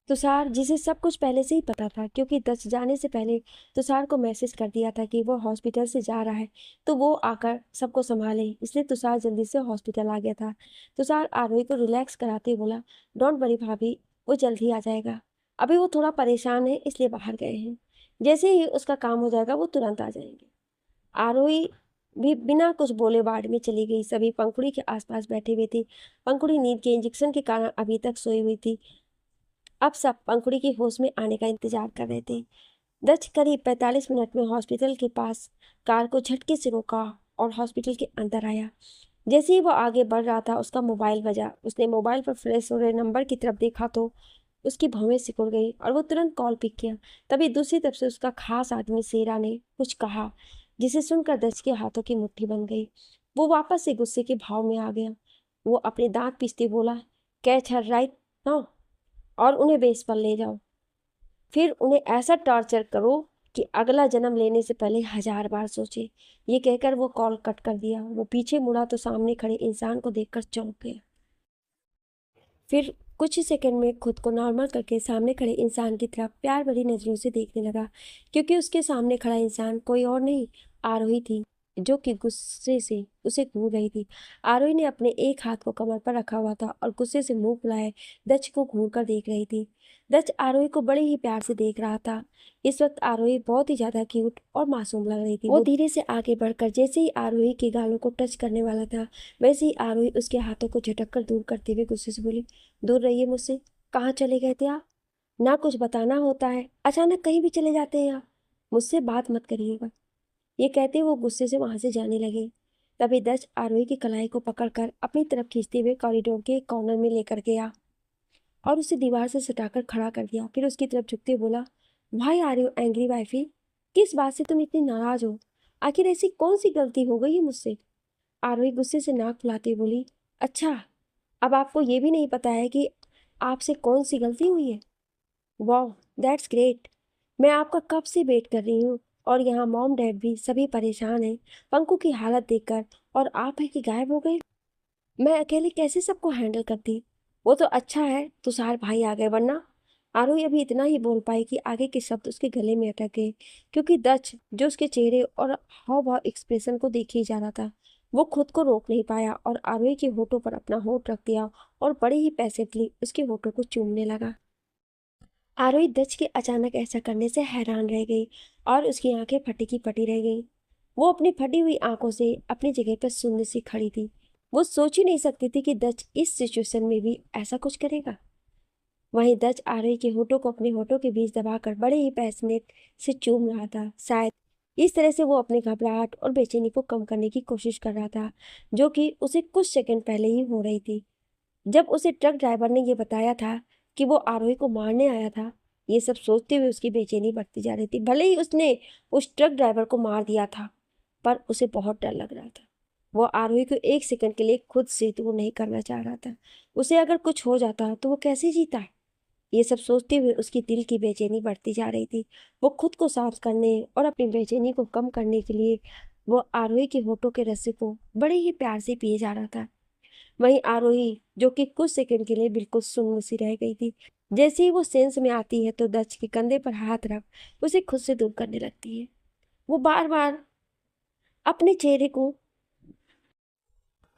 तुषार, जिसे सब कुछ पहले से ही पता था, क्योंकि दस जाने से पहले तुषार को मैसेज कर दिया था कि वो हॉस्पिटल से जा रहा है तो वो आकर सबको संभाले, इसलिए तुषार जल्दी से हॉस्पिटल आ गया था। तुषार आरोही को रिलैक्स कराते बोला, डोंट वरी भाभी, वो जल्द ही आ जाएगा। अभी वो थोड़ा परेशान है इसलिए बाहर गए हैं। जैसे ही उसका काम हो जाएगा वो तुरंत आ जाएंगे। आरोही भी बिना कुछ बोले वार्ड में चली गई। सभी पंखुड़ी के आसपास बैठे हुए थे। पंखुड़ी नींद के इंजेक्शन के कारण अभी तक सोई हुई थी। अब सब पंखुड़ी की होश में आने का इंतजार कर रहे थे। दच करीब 45 मिनट में हॉस्पिटल के पास कार को झटके से रोका और हॉस्पिटल के अंदर आया। जैसे ही वो आगे बढ़ रहा था उसका मोबाइल बजा। उसने मोबाइल पर फ्लैश हो रहे नंबर की तरफ देखा तो उसकी भौहें सिकुड़ गई और वो तुरंत कॉल पिक किया। तभी दूसरी तरफ से उसका खास आदमी शेरा ने कुछ कहा, जिसे सुनकर दच के हाथों की मुट्ठी बन गई। वो वापस से गुस्से के भाव में आ गया। वो अपने दांत पीसते बोला, कैच हर राइट नाउ और उन्हें बेस पर ले जाओ। फिर उन्हें ऐसा टॉर्चर करो कि अगला जन्म लेने से पहले 1000 बार सोचे। ये कहकर वो कॉल कट कर दिया। वो पीछे मुड़ा तो सामने खड़े इंसान को देखकर चौंक गया। फिर कुछ ही सेकंड में खुद को नॉर्मल करके सामने खड़े इंसान की तरफ प्यार भरी नजरों से देखने लगा, क्योंकि उसके सामने खड़ा इंसान कोई और नहीं, आरोही थी, जो कि गुस्से से उसे घूर रही थी। आरोही ने अपने एक हाथ को कमर पर रखा हुआ था और गुस्से से मुंह फुलाए दच को घूर कर देख रही थी। दच आरोही को बड़े ही प्यार से देख रहा था। इस वक्त आरोही बहुत ही ज्यादा क्यूट और मासूम लग रही थी। वो धीरे से आगे बढ़कर जैसे ही आरोही के गालों को टच करने वाला था, वैसे ही आरोही उसके हाथों को झटक कर दूर करते हुए गुस्से से बोली, दूर रहिए मुझसे। कहाँ चले गए थे आप? ना कुछ बताना होता है, अचानक कहीं भी चले जाते हैं आप। मुझसे बात मत करिएगा। ये कहते वो गुस्से से वहां से जाने लगे। तभी दच आरोही की कलाई को पकड़कर अपनी तरफ खींचते हुए कॉरिडोर के एक कॉर्नर में लेकर गया और उसे दीवार से सटाकर खड़ा कर दिया। फिर उसकी तरफ झुकते बोला, why are you angry wifey? किस बात से तुम इतनी नाराज हो? आखिर ऐसी कौन सी गलती हो गई है मुझसे? आरोही गुस्से से नाक फुलाते बोली, अच्छा, अब आपको ये भी नहीं पता है कि आपसे कौन सी गलती हुई है? वाह, दैट्स ग्रेट। मैं आपका कब से वेट कर रही हूँ और यहाँ मॉम डैड भी सभी परेशान हैं पंकु की हालत देखकर, और आप है कि गायब हो गए। मैं अकेले कैसे सबको हैंडल करती। वो तो अच्छा है तुषार भाई आ गए, वरना। आरोही अभी इतना ही बोल पाई कि आगे के शब्द उसके गले में अटक गए, क्योंकि दच जो उसके चेहरे और हाव भाव एक्सप्रेशन को देखे ही जा रहा था, वो खुद को रोक नहीं पाया और आरोही के होठों पर अपना होठ रख दिया और बड़े ही पैसेटली उसके होठों को चूमने लगा। आरोही दच के अचानक ऐसा करने से हैरान रह गई और उसकी आंखें फटी की फटी रह गई। वो अपनी फटी हुई आंखों से अपनी जगह पर शून्य सी खड़ी थी। वो सोच ही नहीं सकती थी कि दच इस सिचुएशन में भी ऐसा कुछ करेगा। वहीं दच आरोही के होठों को अपने होठों के बीच दबाकर बड़े ही पैशनेट से चूम रहा था। शायद इस तरह से वो अपनी घबराहट और बेचैनी को कम करने की कोशिश कर रहा था, जो कि उसे कुछ सेकंड पहले ही हो रही थी, जब उसे ट्रक ड्राइवर ने यह बताया था कि वो आरोही को मारने आया था। ये सब सोचते हुए उसकी बेचैनी बढ़ती जा रही थी। भले ही उसने उस ट्रक ड्राइवर को मार दिया था, पर उसे बहुत डर लग रहा था। वो आरोही को एक सेकंड के लिए खुद से दूर नहीं करना चाह रहा था। उसे अगर कुछ हो जाता तो वो कैसे जीता। ये सब सोचते हुए उसकी दिल की बेचैनी बढ़ती जा रही थी। वो खुद को साफ करने और अपनी बेचैनी को कम करने के लिए वो आरोही के होठों के रस्से को बड़े ही प्यार से पिए जा रहा था। वहीं आरोही, जो कि कुछ सेकंड के लिए बिल्कुल सुन्न सी रह गई थी, जैसे ही वो सेंस में आती है तो दच के कंधे पर हाथ रख उसे खुद से दूर करने लगती है। वो बार बार अपने चेहरे को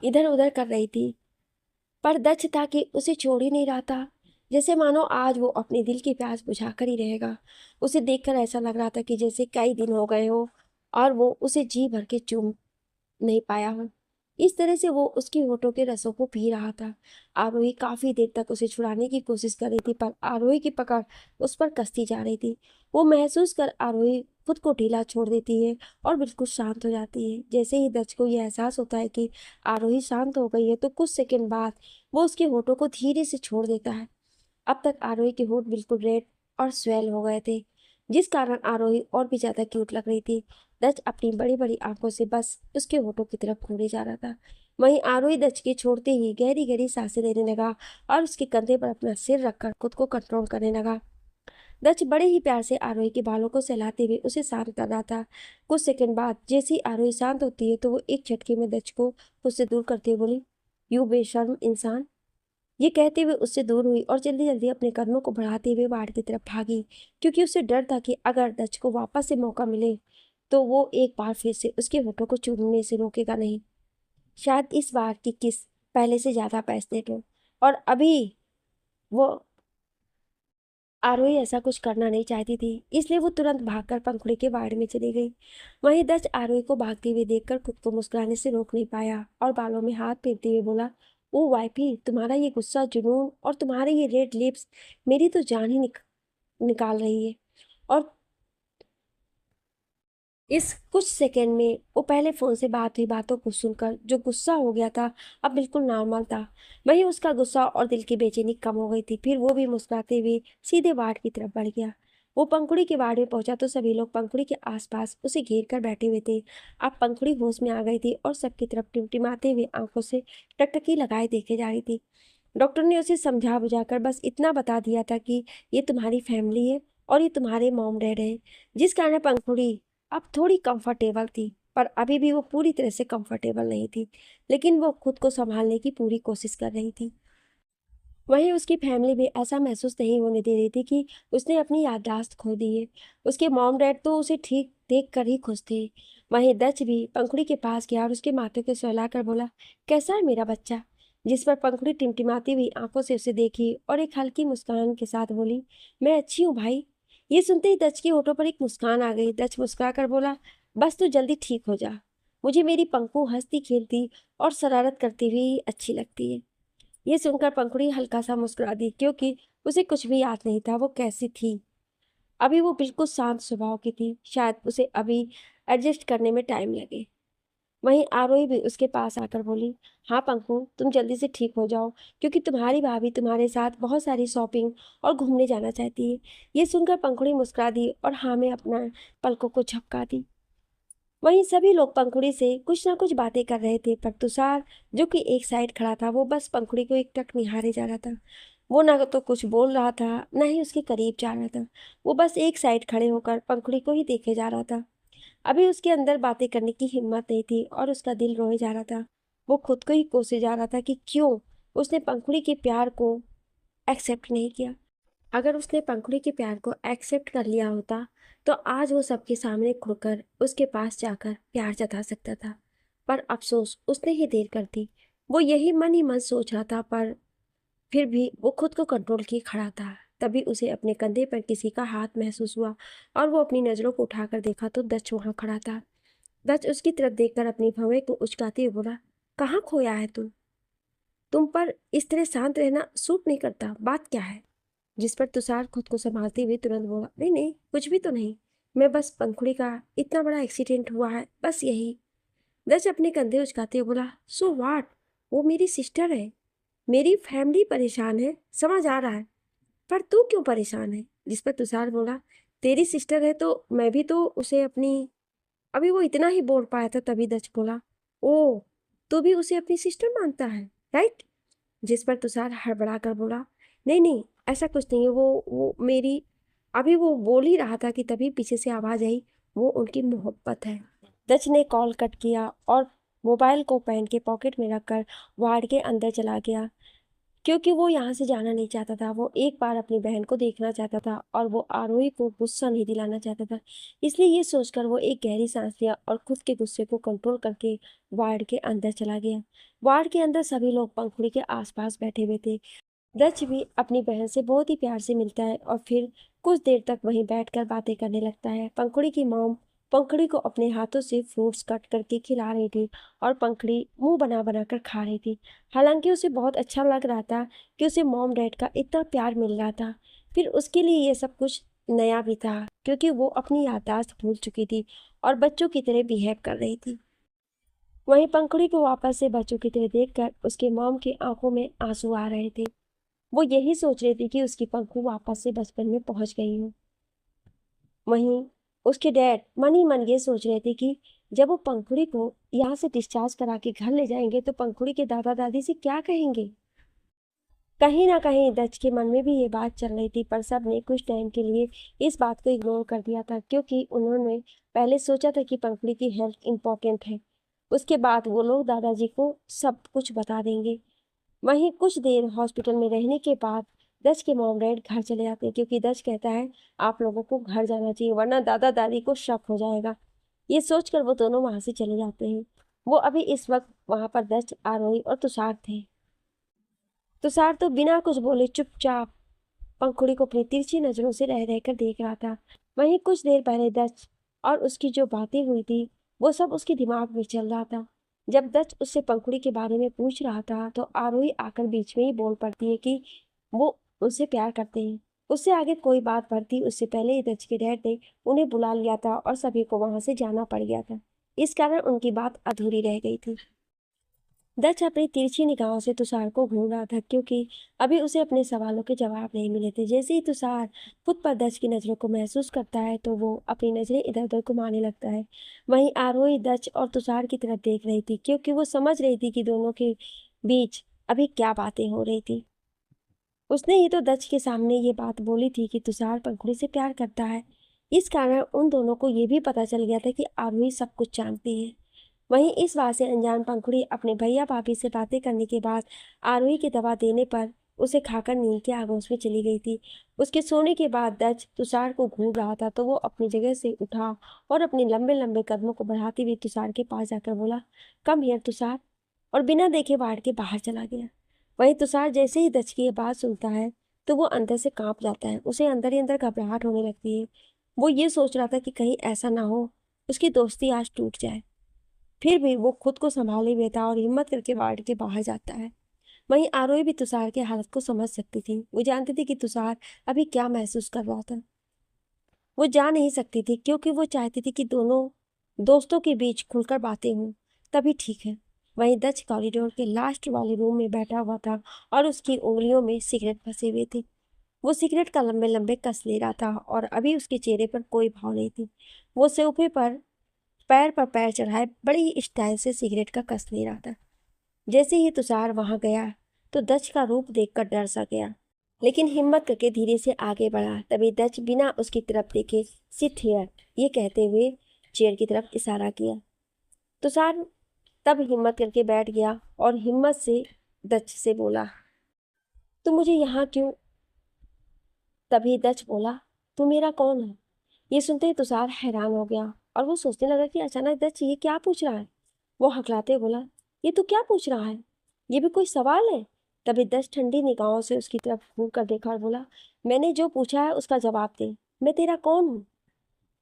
इधर उधर कर रही थी पर दक्ष था कि उसे छोड़ ही नहीं रहा था, जैसे मानो आज वो अपने दिल की प्यास बुझा कर ही रहेगा। उसे देखकर ऐसा लग रहा था कि जैसे कई दिन हो गए हो और वो उसे जी भर के चूम नहीं पाया हो। इस तरह से वो उसकी होठों के रसों को पी रहा था। आरोही काफी देर तक उसे छुड़ाने की कोशिश कर रही थी, पर आरोही की पकड़ उस पर कसती जा रही थी। वो महसूस कर आरोही खुद को ढीला छोड़ देती है और बिल्कुल शांत हो जाती है। जैसे ही दक्ष को यह एहसास होता है कि आरोही शांत हो गई है, तो कुछ सेकंड बाद वो उसके होठों को धीरे से छोड़ देता है। अब तक आरोही के होठ बिल्कुल रेड और स्वेल हो गए थे, जिस कारण आरोही और भी ज्यादा क्यूट लग रही थी। दच अपनी बड़ी बड़ी आंखों से बस उसके होठों की तरफ घूरे जा रहा था। वहीं आरोही दच के छोड़ते ही गहरी गहरी सांसें लेने लगा और उसके कंधे पर अपना सिर रखकर खुद को कंट्रोल करने लगा। दच बड़े ही प्यार से आरोही के बालों को सहलाते हुए उसे शांत कर रहा था। कुछ सेकंड बाद जैसी आरोही शांत होती है, तो वो एक झटके में दच को उससे दूर करते हुए बोली, यू बेशर्म इंसान। ये कहते हुए उससे दूर हुई और जल्दी जल्दी अपने कदमों को बढ़ाते हुए बाड़ की तरफ भागी, क्योंकि उसे डर था कि अगर दच को वापस से मौका मिले तो वो एक बार फिर से उसके होठों को चूमने से रोकेगा नहीं। शायद इस बार की किस पहले से ज्यादा पैशनेट हो, और अभी वो आरोही ऐसा कुछ करना नहीं चाहती थी, इसलिए वो तुरंत भागकर पंखुड़ी के बाड़ में चली गई। वहीं दच आरोही को भागते हुए देखकर खुद को मुस्कुराने से रोक नहीं पाया और बालों में हाथ फेरते हुए बोला, ओ वाइफी, तुम्हारा ये गुस्सा, जुनून और तुम्हारे ये रेड लिप्स मेरी तो जान ही निकाल रही है। और इस कुछ सेकंड में वो पहले फोन से बात हुई बातों को सुनकर जो गुस्सा हो गया था, अब बिल्कुल नॉर्मल था। वहीं उसका गुस्सा और दिल की बेचैनी कम हो गई थी। फिर वो भी मुस्कुराते हुए सीधे वार्ड की तरफ बढ़ गया। वो पंखुड़ी के वार्ड में पहुंचा तो सभी लोग पंखुड़ी के आसपास उसे घेर कर बैठे हुए थे। अब पंखुड़ी होश में आ गई थी और सबकी तरफ टिमटिमाते हुए आंखों से टकटकी लगाए देखे जा रही थी। डॉक्टर ने उसे समझा बुझाकर बस इतना बता दिया था कि ये तुम्हारी फैमिली है और ये तुम्हारे मॉम डैड है, जिस कारण पंखुड़ी अब थोड़ी कंफर्टेबल थी। पर अभी भी वो पूरी तरह से कंफर्टेबल नहीं थी, लेकिन वो खुद को संभालने की पूरी कोशिश कर रही थी। वहीं उसकी फैमिली भी ऐसा महसूस नहीं होने दे रही थी कि उसने अपनी याददाश्त खो दी है। उसके मॉम डैड तो उसे ठीक देख कर ही खुश थे। वहीं दच भी पंखुड़ी के पास गया और उसके माथे को सहलाकर बोला, कैसा है मेरा बच्चा। जिस पर पंखुड़ी टिमटिमाती हुई आंखों से उसे देखी और एक हल्की मुस्कान के साथ बोली, मैं अच्छी हूँ भाई। ये सुनते ही दच के होठों पर एक मुस्कान आ गई। दच मुस्कुरा कर बोला, बस तू जल्दी ठीक हो जा। मुझे मेरी पंखु हंसती खेलती और शरारत करती हुई अच्छी लगती है। ये सुनकर पंखुड़ी हल्का सा मुस्कुरा दी, क्योंकि उसे कुछ भी याद नहीं था वो कैसी थी। अभी वो बिल्कुल शांत स्वभाव की थी, शायद उसे अभी एडजस्ट करने में टाइम लगे। वहीं आरोही भी उसके पास आकर बोली, हाँ पंखु, तुम जल्दी से ठीक हो जाओ, क्योंकि तुम्हारी भाभी तुम्हारे साथ बहुत सारी शॉपिंग और घूमने जाना चाहती है। ये सुनकर पंखुड़ी मुस्कुरा दी और हाँ में अपना पलकों को झपका दी। वहीं सभी लोग पंखुड़ी से कुछ ना कुछ बातें कर रहे थे, पर तुषार, जो कि एक साइड खड़ा था, वो बस पंखुड़ी को एक टक निहारे जा रहा था। वो ना तो कुछ बोल रहा था, ना ही उसके करीब जा रहा था। वो बस एक साइड खड़े होकर पंखुड़ी को ही देखे जा रहा था। अभी उसके अंदर बातें करने की हिम्मत नहीं थी और उसका दिल रोए जा रहा था। वो खुद को ही कोसे जा रहा था कि क्यों उसने पंखुड़ी के प्यार को एक्सेप्ट नहीं किया। अगर उसने पंखुड़ी के प्यार को एक्सेप्ट कर लिया होता, तो आज वो सबके सामने खुलकर उसके पास जाकर प्यार जता सकता था। पर अफसोस उसने ही देर कर दी। वो यही मन ही मन सोच रहा था, पर फिर भी वो खुद को कंट्रोल किए खड़ा था। तभी उसे अपने कंधे पर किसी का हाथ महसूस हुआ और वो अपनी नजरों को उठाकर देखा तो दच वहां खड़ा था। दच उसकी तरफ देखकर अपनी भवें को उचकाते हुए बोला, कहाँ खोया है तुम पर इस तरह शांत रहना सूट नहीं करता, बात क्या है। जिस पर तुषार खुद को संभालते हुए तुरंत बोला, नहीं नहीं, कुछ भी तो नहीं। मैं बस पंखुड़ी का इतना बड़ा एक्सीडेंट हुआ है, बस यही। दच अपने कंधे उचकाते हुए बोला, सो वाट, वो मेरी सिस्टर है। मेरी फैमिली परेशान है, समझ आ रहा है, पर तू क्यों परेशान है। जिस पर तुषार बोला, तेरी सिस्टर है तो मैं भी तो उसे अपनी। अभी वो इतना ही बोल पाया था, तभी दच बोला, ओ, तू भी उसे अपनी सिस्टर मानता है, राइट। जिस पर तुषार हड़बड़ा कर बोला, नहीं नहीं, ऐसा कुछ नहीं है, वो मेरी। अभी वो बोल ही रहा था कि तभी पीछे से आवाज आई, वो उनकी मोहब्बत है। दच ने कॉल कट किया और मोबाइल को पैन के पॉकेट में रखकर वार्ड के अंदर चला गया। क्योंकि वो यहाँ से जाना नहीं चाहता था। वो एक बार अपनी बहन को देखना चाहता था और वो आरोही को गुस्सा नहीं दिलाना चाहता था। इसलिए ये सोचकर वो एक गहरी सांस लिया और खुद के गुस्से को कंट्रोल करके वार्ड के अंदर चला गया। वार्ड के अंदर सभी लोग पंखुड़ी के आसपास बैठे हुए थे। दच भी अपनी बहन से बहुत ही प्यार से मिलता है और फिर कुछ देर तक वहीं बैठकर बातें करने लगता है। पंखुड़ी की मॉम पंखुड़ी को अपने हाथों से फ्रूट्स कट करके खिला रही थी और पंखुड़ी मुंह बना बना कर खा रही थी। हालांकि उसे बहुत अच्छा लग रहा था कि उसे मॉम डैड का इतना प्यार मिल रहा था। फिर उसके लिए ये सब कुछ नया भी था क्योंकि वो अपनी याददाश्त भूल चुकी थी और बच्चों की तरह बिहेव कर रही थी। वहीं पंखुड़ी को वापस से बच्चों की तरह देखकर उसके मॉम की आंखों में आंसू आ रहे थे। वो यही सोच रही थी कि उसकी पंखु वापस से बचपन में पहुंच गई हो। वहीं उसके डैड मन ही मन ये सोच रहे थे कि जब वो पंखुड़ी को यहाँ से डिस्चार्ज करा के घर ले जाएंगे तो पंखुड़ी के दादा दादी से क्या कहेंगे। कहीं ना कहीं दच के मन में भी ये बात चल रही थी, पर सब ने कुछ टाइम के लिए इस बात को इग्नोर कर दिया था क्योंकि उन्होंने पहले सोचा था कि पंखुड़ी की हेल्थ इंपॉर्टेंट है। उसके बाद वो लोग दादाजी को सब कुछ बता देंगे। वहीं कुछ देर हॉस्पिटल में रहने के बाद दच के मॉम डैड घर चले जाते हैं क्योंकि दच कहता है आप लोगों को घर जाना चाहिए वरना दादा दादी को शक हो जाएगा। ये सोचकर वो दोनों वहां से चले जाते हैं। वो अभी इस वक्त वहां पर दच, आरोही और तुषार थे। तुषार तो बिना कुछ बोले चुपचाप पंखुड़ी को अपनी तिरछी नजरों से रह रहकर देख रहा था। वहीं कुछ देर पहले दच और उसकी जो बातें हुई थी वो सब उसके दिमाग में चल रहा था। जब दच उससे पंखुड़ी के बारे में पूछ रहा था तो आरोही आकर बीच में ही बोल पड़ती है कि वो उससे प्यार करते हैं। उससे आगे कोई बात बढ़ती उससे पहले ही दच के डैड ने उन्हें बुला लिया था और सभी को वहां से जाना पड़ गया था। इस कारण उनकी बात अधूरी रह गई थी। दच अपनी तिरछी निगाहों से तुषार को घूर रहा था क्योंकि अभी उसे अपने सवालों के जवाब नहीं मिले थे। जैसे ही तुषार खुद पर दच की नजरों को महसूस करता है तो वो अपनी नजरें इधर उधर घुमाने लगता है। वहीं आरोही दच और तुषार की तरफ देख रही थी क्योंकि वो समझ रही थी कि दोनों के बीच अभी क्या बातें हो रही थी। उसने ही तो दच के सामने ये बात बोली थी कि तुषार पंखुड़ी से प्यार करता है। इस कारण उन दोनों को ये भी पता चल गया था कि आरोही सब कुछ जानती है। वहीं इस बात से अनजान पंखुड़ी अपने भैया भाभी से बातें करने के बाद आरोही की दवा देने पर उसे खाकर नींद के आगोश में चली गई थी। उसके सोने के बाद दच तुषार को घूर रहा था तो वो अपनी जगह से उठा और अपने लंबे लंबे कदमों को बढ़ाते हुए तुषार के पास जाकर बोला, कम हियर तुषार, और बिना देखे वार्ड के बाहर चला गया। वहीं तुषार जैसे ही दच की ये बात सुनता है तो वो अंदर से कांप जाता है। उसे अंदर ही अंदर घबराहट होने लगती है। वो ये सोच रहा था कि कहीं ऐसा ना हो उसकी दोस्ती आज टूट जाए। फिर भी वो खुद को संभाले हुए था और हिम्मत करके वार्ड के बाहर जाता है। वहीं आरोही भी तुषार की हालत को समझ सकती थी। वो जानती थी कि तुषार अभी क्या महसूस कर रहा था। वो जा नहीं सकती थी क्योंकि वो चाहती थी कि दोनों दोस्तों के बीच खुलकर बातें हों, तभी ठीक है। वहीं दच कॉरिडोर के लास्ट वाले रूम में बैठा हुआ था और उसकी उंगलियों में सिगरेट फंसे हुए थे। वो सिगरेट का लंबे लंबे कस ले रहा था और अभी उसके चेहरे पर कोई भाव नहीं थी। वो सोफे पर पैर चढ़ाए बड़ी स्टाइल से सिगरेट का कस ले रहा था। जैसे ही तुषार वहां गया तो दच का रूप देखकर डर सा गया, लेकिन हिम्मत करके धीरे से आगे बढ़ा। तभी दच बिना उसकी तरफ देखे सिट हियर ये कहते हुए चेयर की तरफ इशारा किया। तुषार तब हिम्मत करके बैठ गया और हिम्मत से दच से बोला, तू मुझे यहाँ क्यों। तभी दच बोला, तू मेरा कौन है। ये सुनते ही तुषार हैरान हो गया और वो सोचने लगा कि अचानक दच ये क्या पूछ रहा है। वो हकलाते बोला, ये तू क्या पूछ रहा है, ये भी कोई सवाल है। तभी दस ठंडी निगाहों से उसकी तरफ घूर कर देखा और बोला, मैंने जो पूछा है उसका जवाब दे, मैं तेरा कौन हूँ।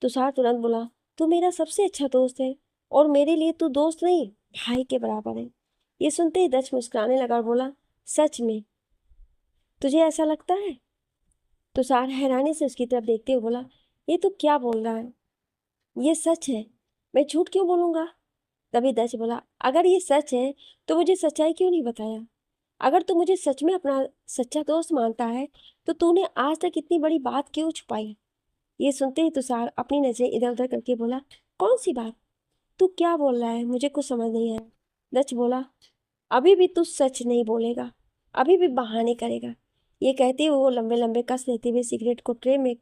तुषार तुरंत बोला, तू मेरा सबसे अच्छा दोस्त है और मेरे लिए तू दोस्त नहीं भाई के बराबर है। ये सुनते ही दच मुस्कुराने लगा और बोला, सच में तुझे ऐसा लगता है। तुषार हैरानी से उसकी तरफ देखते हुए बोला, ये तू क्या बोल रहा है, ये सच है, मैं झूठ क्यों बोलूंगा। तभी दच बोला, अगर ये सच है तो मुझे सच्चाई क्यों नहीं बताया। अगर तू मुझे सच में अपना सच्चा दोस्त मानता है तो तूने आज तक इतनी बड़ी बात क्यों छुपाई। ये सुनते ही तुषार अपनी नजरें इधर उधर करके बोला, कौन सी बात, तू क्या बोल रहा है, मुझे कुछ समझ नहीं आया। दच बोला, अभी भी तू सच नहीं बोलेगा, अभी भी बहाने करेगा। ये कहते हुए वो लंबे लंबे कस लेते हुए सिगरेट को ट्रे में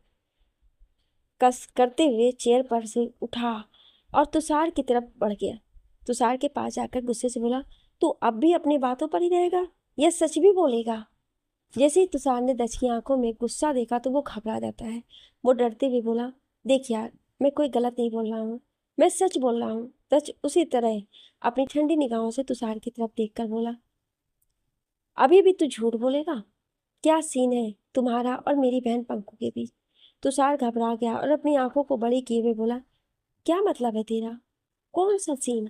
कस करते हुए चेयर पर से उठा और तुषार की तरफ बढ़ गया। तुषार के पास जाकर गुस्से से बोला, तू अब भी अपनी बातों पर ही रहेगा, यह सच भी बोलेगा? जैसे ही तुषार ने दच की आंखों में गुस्सा देखा तो वो घबरा जाता है। वो डरते हुए बोला, देख यार, मैं कोई गलत नहीं बोल रहा हूँ, मैं सच बोल रहा हूँ। दच उसी तरह अपनी ठंडी निगाहों से तुषार की तरफ देखकर बोला, अभी भी तू झूठ बोलेगा? क्या सीन है तुम्हारा और मेरी बहन पंकु के बीच? तुषार घबरा गया और अपनी आंखों को बड़ी किए हुए बोला, क्या मतलब है तेरा? कौन सा सीन?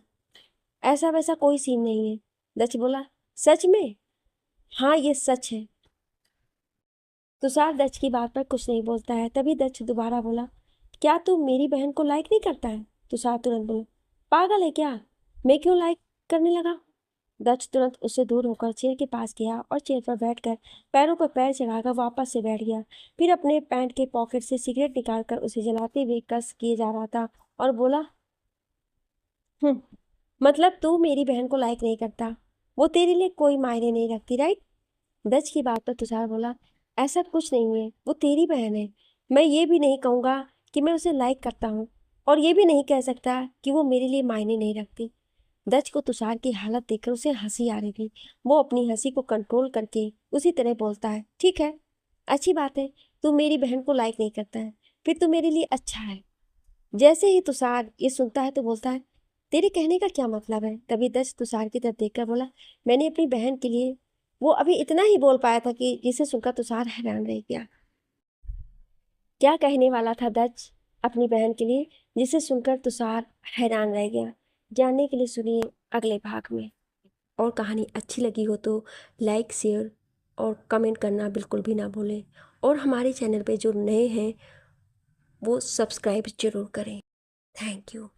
ऐसा वैसा कोई सीन नहीं है। दच बोला, सच में? हाँ, ये सच है। तुषार दच की बात पर कुछ नहीं बोलता है। तभी दच दोबारा बोला, क्या तू मेरी बहन को लाइक नहीं करता है? तुषार तुरंत बोला, पागल है क्या? मैं क्यों लाइक करने लगा? दच तुरंत उससे दूर होकर चेयर के पास गया और चेयर पर बैठकर पैरों पर पैर चढ़ाकर वापस से बैठ गया। फिर अपने पैंट के पॉकेट से सिगरेट निकालकर उसे जलाते हुए कस किए जा रहा था और बोला, मतलब तू मेरी बहन को लाइक नहीं करता? वो तेरे लिए कोई मायने नहीं रखती, राइट? दच की बात पर तुषार बोला, ऐसा कुछ नहीं है, वो तेरी बहन है। मैं ये भी नहीं कहूँगा कि मैं उसे लाइक करता हूँ, और ये भी नहीं कह सकता कि वो मेरे लिए मायने नहीं रखती। दच को तुषार की हालत देखकर उसे हंसी आ रही थी। वो अपनी हंसी को कंट्रोल करके उसी तरह बोलता है, ठीक है, अच्छी बात है, तू मेरी बहन को लाइक नहीं करता है, फिर तो मेरे लिए अच्छा है। जैसे ही तुषार ये सुनता है तो बोलता है, तेरे कहने का क्या मतलब है? तभी दस तुषार की तरफ देखकर बोला, मैंने अपनी बहन के लिए, वो अभी इतना ही बोल पाया था कि जिसे सुनकर तुषार हैरान रह गया। क्या कहने वाला था दच अपनी बहन के लिए, जिसे सुनकर तुषार हैरान रह गया? जानने के लिए सुनिए अगले भाग में। और कहानी अच्छी लगी हो तो लाइक, शेयर और कमेंट करना बिल्कुल भी ना भूलें। और हमारे चैनल पे जो नए हैं वो सब्सक्राइब जरूर करें। Thank you.